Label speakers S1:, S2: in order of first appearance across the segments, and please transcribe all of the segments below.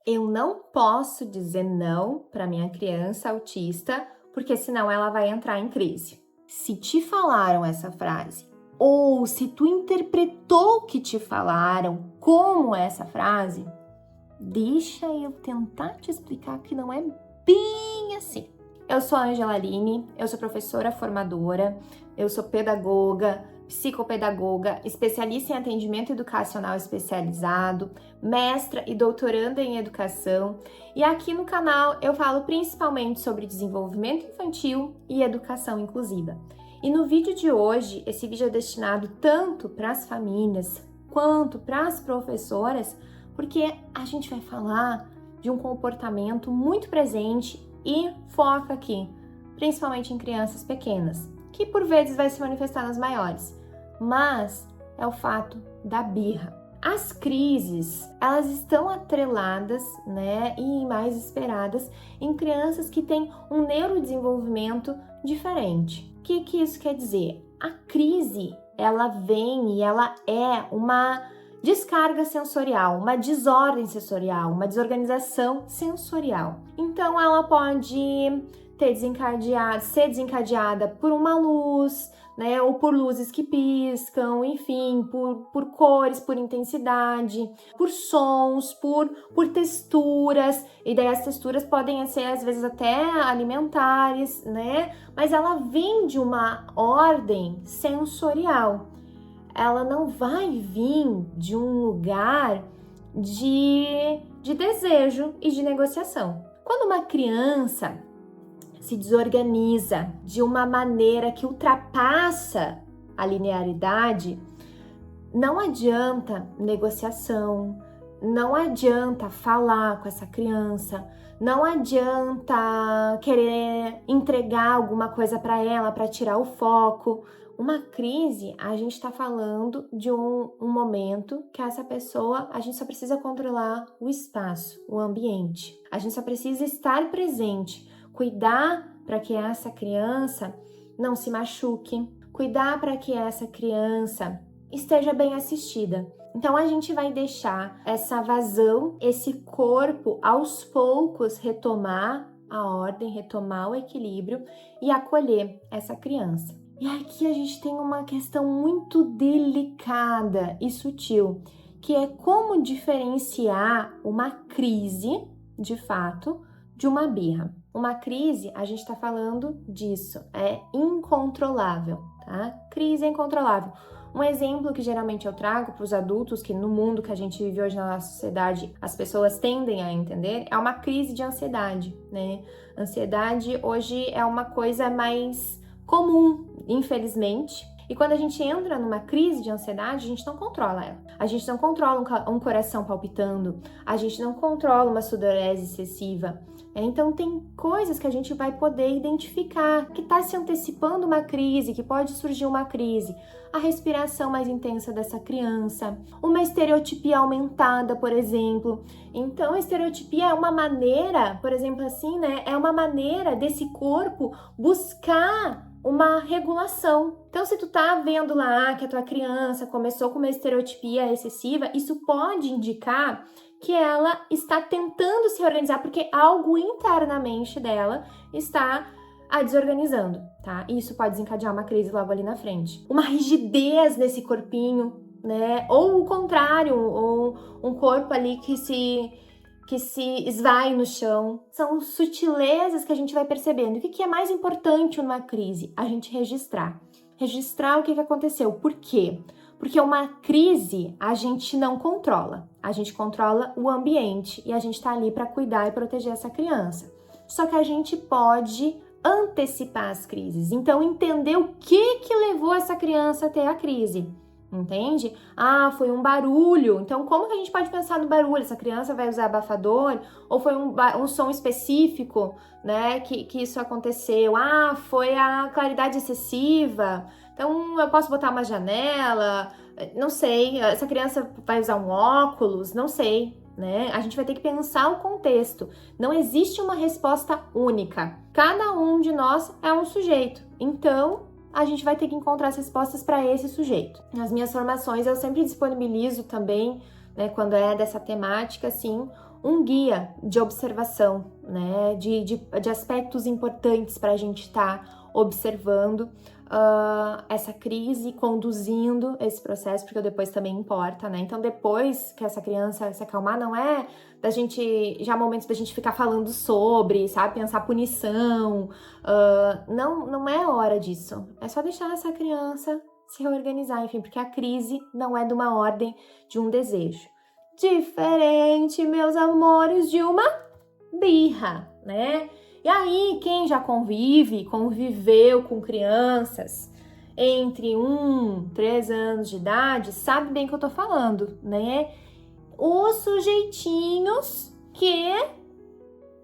S1: Eu não posso dizer não para minha criança autista, porque senão ela vai entrar em crise. Se te falaram essa frase, ou se tu interpretou o que te falaram como essa frase, deixa eu tentar te explicar que não é bem assim. Eu sou a Angela Aline, eu sou professora formadora, eu sou pedagoga, psicopedagoga, especialista em atendimento educacional especializado, mestra e doutoranda em educação, e aqui no canal eu falo principalmente sobre desenvolvimento infantil e educação inclusiva. E no vídeo de hoje, esse vídeo é destinado tanto para as famílias quanto para as professoras, porque a gente vai falar de um comportamento muito presente e foca aqui, principalmente em crianças pequenas, que por vezes vai se manifestar nas maiores, mas é o fato da birra. As crises, elas estão atreladas, e mais esperadas em crianças que têm um neurodesenvolvimento diferente. O que isso quer dizer? A crise, ela vem e ela é uma descarga sensorial, uma desordem sensorial, uma desorganização sensorial. Então, ela pode ser desencadeada por uma luz, ou por luzes que piscam, enfim, por cores, por intensidade, por sons, por texturas, e daí as texturas podem ser às vezes até alimentares, mas ela vem de uma ordem sensorial. Ela não vai vir de um lugar de desejo e de negociação. Quando uma criança se desorganiza de uma maneira que ultrapassa a linearidade, não adianta negociação, não adianta falar com essa criança, não adianta querer entregar alguma coisa para ela para tirar o foco. Uma crise, a gente está falando de um momento que essa pessoa, a gente só precisa controlar o espaço, o ambiente. A gente só precisa estar presente, cuidar para que essa criança não se machuque, cuidar para que essa criança esteja bem assistida. Então a gente vai deixar essa vazão, esse corpo aos poucos retomar a ordem, retomar o equilíbrio e acolher essa criança. E aqui a gente tem uma questão muito delicada e sutil, que é como diferenciar uma crise, de fato, de uma birra. Uma crise, a gente está falando disso, é incontrolável, tá? Crise é incontrolável. Um exemplo que geralmente eu trago para os adultos, que no mundo que a gente vive hoje na nossa sociedade, as pessoas tendem a entender, é uma crise de ansiedade, Ansiedade hoje é uma coisa mais comum, infelizmente. E quando a gente entra numa crise de ansiedade, a gente não controla ela. A gente não controla um coração palpitando, a gente não controla uma sudorese excessiva. Então tem coisas que a gente vai poder identificar que está se antecipando uma crise, que pode surgir uma crise. A respiração mais intensa dessa criança, uma estereotipia aumentada, por exemplo. Então a estereotipia é uma maneira, por exemplo assim, é uma maneira desse corpo buscar uma regulação. Então, se tu tá vendo lá que a tua criança começou com uma estereotipia excessiva, isso pode indicar que ela está tentando se organizar, porque algo internamente dela está a desorganizando, tá? E isso pode desencadear uma crise logo ali na frente. Uma rigidez nesse corpinho, Ou o contrário, ou um corpo ali que se esvai no chão. São sutilezas que a gente vai percebendo. O que é mais importante numa crise? A gente registrar. Registrar o que aconteceu. Por quê? Porque uma crise a gente não controla. A gente controla o ambiente e a gente tá ali para cuidar e proteger essa criança. Só que a gente pode antecipar as crises. Então, entender o que levou essa criança a ter a crise. Entende? Foi um barulho. Então, como que a gente pode pensar no barulho? Essa criança vai usar abafador? Ou foi um som específico, que isso aconteceu? Foi a claridade excessiva. Então, eu posso botar uma janela? Não sei. Essa criança vai usar um óculos? Não sei, A gente vai ter que pensar o contexto. Não existe uma resposta única. Cada um de nós é um sujeito. Então, a gente vai ter que encontrar as respostas para esse sujeito. Nas minhas formações, eu sempre disponibilizo também, quando é dessa temática, assim, um guia de observação, né, de aspectos importantes para a gente estar observando essa crise, conduzindo esse processo, porque depois também importa, né? Então, depois que essa criança se acalmar, não é da gente, já momentos da gente ficar falando sobre, sabe, pensar punição, não é hora disso. É só deixar essa criança se reorganizar, enfim, porque a crise não é de uma ordem, de um desejo. Diferente, meus amores, de uma birra, né? E aí, quem já conviveu com crianças entre 1 e 3 anos de idade, sabe bem o que eu tô falando, né? Os sujeitinhos que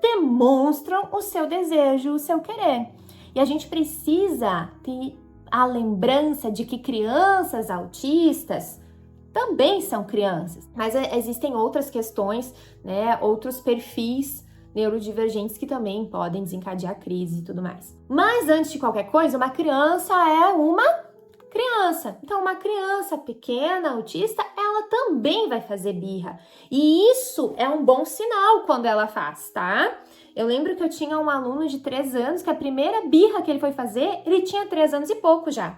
S1: demonstram o seu desejo, o seu querer. E a gente precisa ter a lembrança de que crianças autistas também são crianças, mas existem outras questões, né? Outros perfis neurodivergentes que também podem desencadear crise e tudo mais. Mas antes de qualquer coisa, uma criança é uma criança. Então, uma criança pequena, autista, ela também vai fazer birra. E isso é um bom sinal quando ela faz, tá? Eu lembro que eu tinha um aluno de 3 anos que a primeira birra que ele foi fazer, ele tinha 3 anos e pouco já.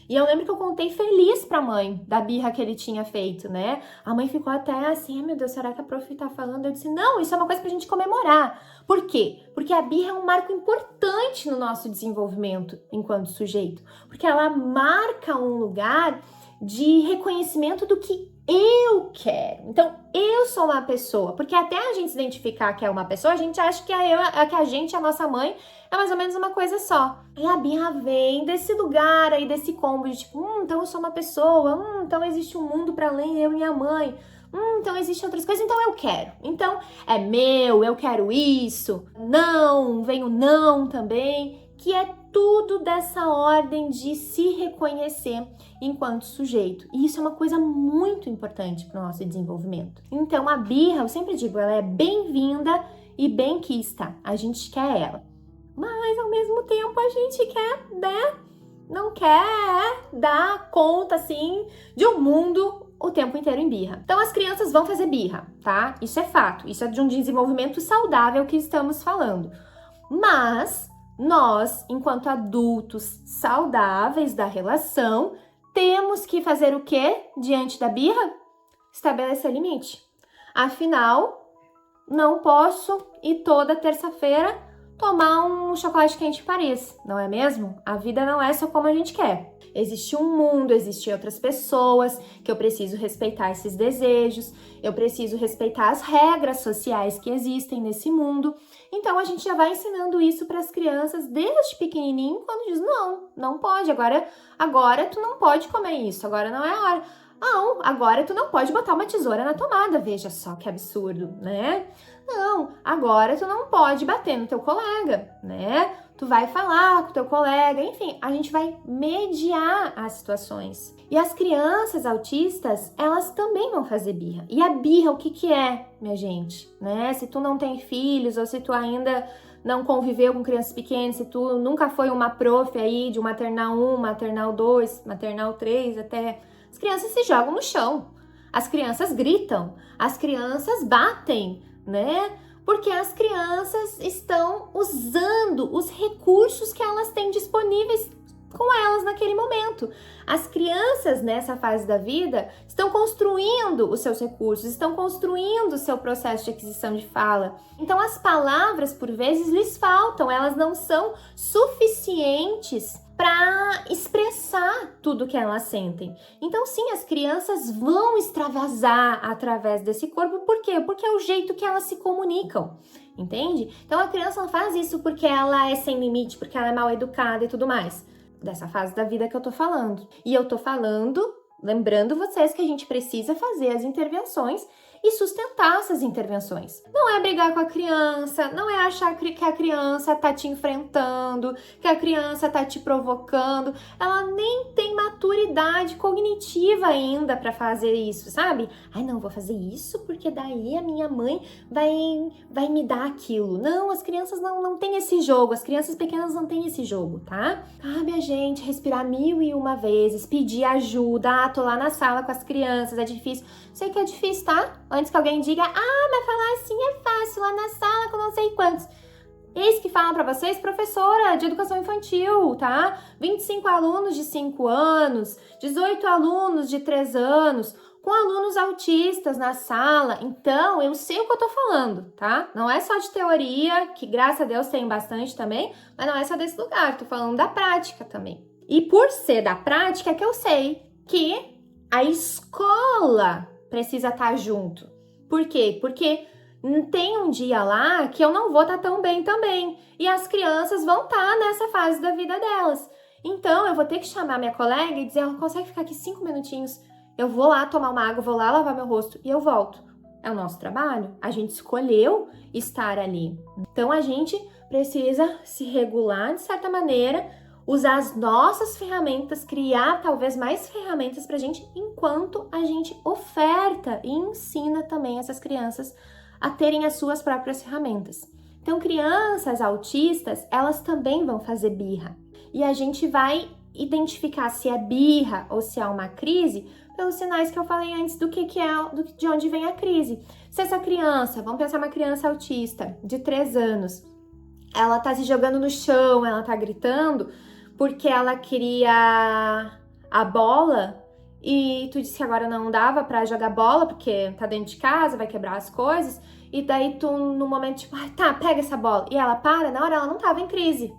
S1: E eu lembro que eu contei feliz pra mãe da birra que ele tinha feito, né? A mãe ficou até assim, meu Deus, será que a prof tá falando? Eu disse, não, isso é uma coisa pra gente comemorar. Por quê? Porque a birra é um marco importante no nosso desenvolvimento enquanto sujeito. Porque ela marca um lugar de reconhecimento do que eu quero. Então, eu sou uma pessoa. Porque até a gente se identificar que é uma pessoa, a gente acha que a nossa mãe, é mais ou menos uma coisa só. E a birra vem desse lugar aí, desse combo de tipo, então eu sou uma pessoa, então existe um mundo para além eu e minha mãe, então existem outras coisas, então eu quero. Então é meu, eu quero isso, não, vem o não também, que é tudo dessa ordem de se reconhecer enquanto sujeito. E isso é uma coisa muito importante para o nosso desenvolvimento. Então a birra, eu sempre digo, ela é bem-vinda e bem-quista. A gente quer ela. Mas, ao mesmo tempo, a gente quer, né? Não quer dar conta, assim, de um mundo o tempo inteiro em birra. Então, as crianças vão fazer birra, tá? Isso é fato. Isso é de um desenvolvimento saudável que estamos falando. Mas, nós, enquanto adultos saudáveis da relação, temos que fazer o quê diante da birra? Estabelecer limite. Afinal, não posso ir toda terça-feira tomar um chocolate quente em Paris, não é mesmo? A vida não é só como a gente quer. Existe um mundo, existem outras pessoas que eu preciso respeitar esses desejos, eu preciso respeitar as regras sociais que existem nesse mundo. Então a gente já vai ensinando isso para as crianças desde pequenininho, quando diz não pode, agora tu não pode comer isso, agora não é a hora. Não, agora tu não pode botar uma tesoura na tomada, veja só que absurdo, né? Não, agora tu não pode bater no teu colega, né? Tu vai falar com o teu colega, enfim, a gente vai mediar as situações. E as crianças autistas, elas também vão fazer birra. E a birra, o que é, minha gente? Né? Se tu não tem filhos ou se tu ainda não conviveu com crianças pequenas, se tu nunca foi uma prof aí de um maternal 1, maternal 2, maternal 3, até... As crianças se jogam no chão, as crianças gritam, as crianças batem, né? Porque as crianças estão usando os recursos que elas têm disponíveis com elas naquele momento. As crianças nessa fase da vida estão construindo os seus recursos, estão construindo o seu processo de aquisição de fala. Então as palavras, por vezes, lhes faltam, elas não são suficientes para expressar tudo que elas sentem. Então, sim, as crianças vão extravasar através desse corpo. Por quê? Porque é o jeito que elas se comunicam, entende? Então, a criança não faz isso porque ela é sem limite, porque ela é mal educada e tudo mais. Dessa fase da vida que eu tô falando. E eu tô falando, lembrando vocês que a gente precisa fazer as intervenções e sustentar essas intervenções. Não é brigar com a criança, não é achar que a criança tá te enfrentando, que a criança tá te provocando. Ela nem tem maturidade cognitiva ainda para fazer isso, sabe? Ai, não, vou fazer isso porque daí a minha mãe vai me dar aquilo. Não, as crianças não têm esse jogo, as crianças pequenas não têm esse jogo, tá? Ah, minha gente, respirar 1001 vezes, pedir ajuda. Ah, tô lá na sala com as crianças, é difícil. Sei que é difícil, tá? Antes que alguém diga, mas falar assim é fácil, lá na sala com não sei quantos. Eis que fala para vocês, professora de educação infantil, tá? 25 alunos de 5 anos, 18 alunos de 3 anos, com alunos autistas na sala. Então, eu sei o que eu tô falando, tá? Não é só de teoria, que graças a Deus tem bastante também, mas não é só desse lugar, tô falando da prática também. E por ser da prática é que eu sei que a escola precisa estar junto. Por quê? Porque tem um dia lá que eu não vou estar tão bem também. E as crianças vão estar nessa fase da vida delas. Então, eu vou ter que chamar minha colega e dizer, ela consegue ficar aqui 5 minutinhos? Eu vou lá tomar uma água, vou lá lavar meu rosto e eu volto. É o nosso trabalho. A gente escolheu estar ali. Então, a gente precisa se regular de certa maneira, usar as nossas ferramentas, criar talvez mais ferramentas pra gente, enquanto a gente oferta e ensina também essas crianças a terem as suas próprias ferramentas. Então, crianças autistas, elas também vão fazer birra. E a gente vai identificar se é birra ou se é uma crise pelos sinais que eu falei antes de onde vem a crise. Se essa criança, vamos pensar uma criança autista de 3 anos, ela tá se jogando no chão, ela tá gritando porque ela queria a bola e tu disse que agora não dava pra jogar bola porque tá dentro de casa, vai quebrar as coisas, e daí tu no momento tipo, tá, pega essa bola, e ela para, na hora ela não tava em crise,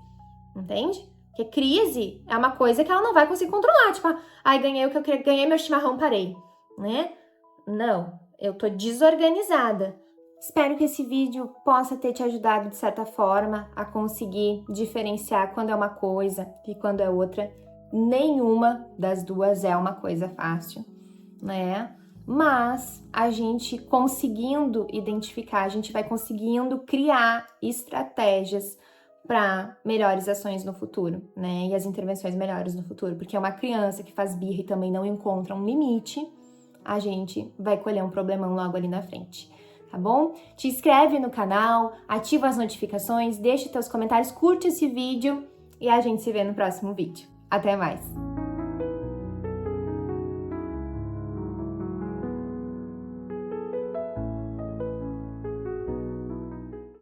S1: entende? Porque crise é uma coisa que ela não vai conseguir controlar, tipo, ganhei o que eu queria, ganhei meu chimarrão, parei, né? Não, eu tô desorganizada. Espero que esse vídeo possa ter te ajudado de certa forma a conseguir diferenciar quando é uma coisa e quando é outra. Nenhuma das duas é uma coisa fácil, né? Mas a gente conseguindo identificar, a gente vai conseguindo criar estratégias para melhores ações no futuro, né? E as intervenções melhores no futuro. Porque uma criança que faz birra e também não encontra um limite, a gente vai colher um problemão logo ali na frente. Tá bom? Te inscreve no canal, ativa as notificações, deixa teus comentários, curte esse vídeo e a gente se vê no próximo vídeo. Até mais!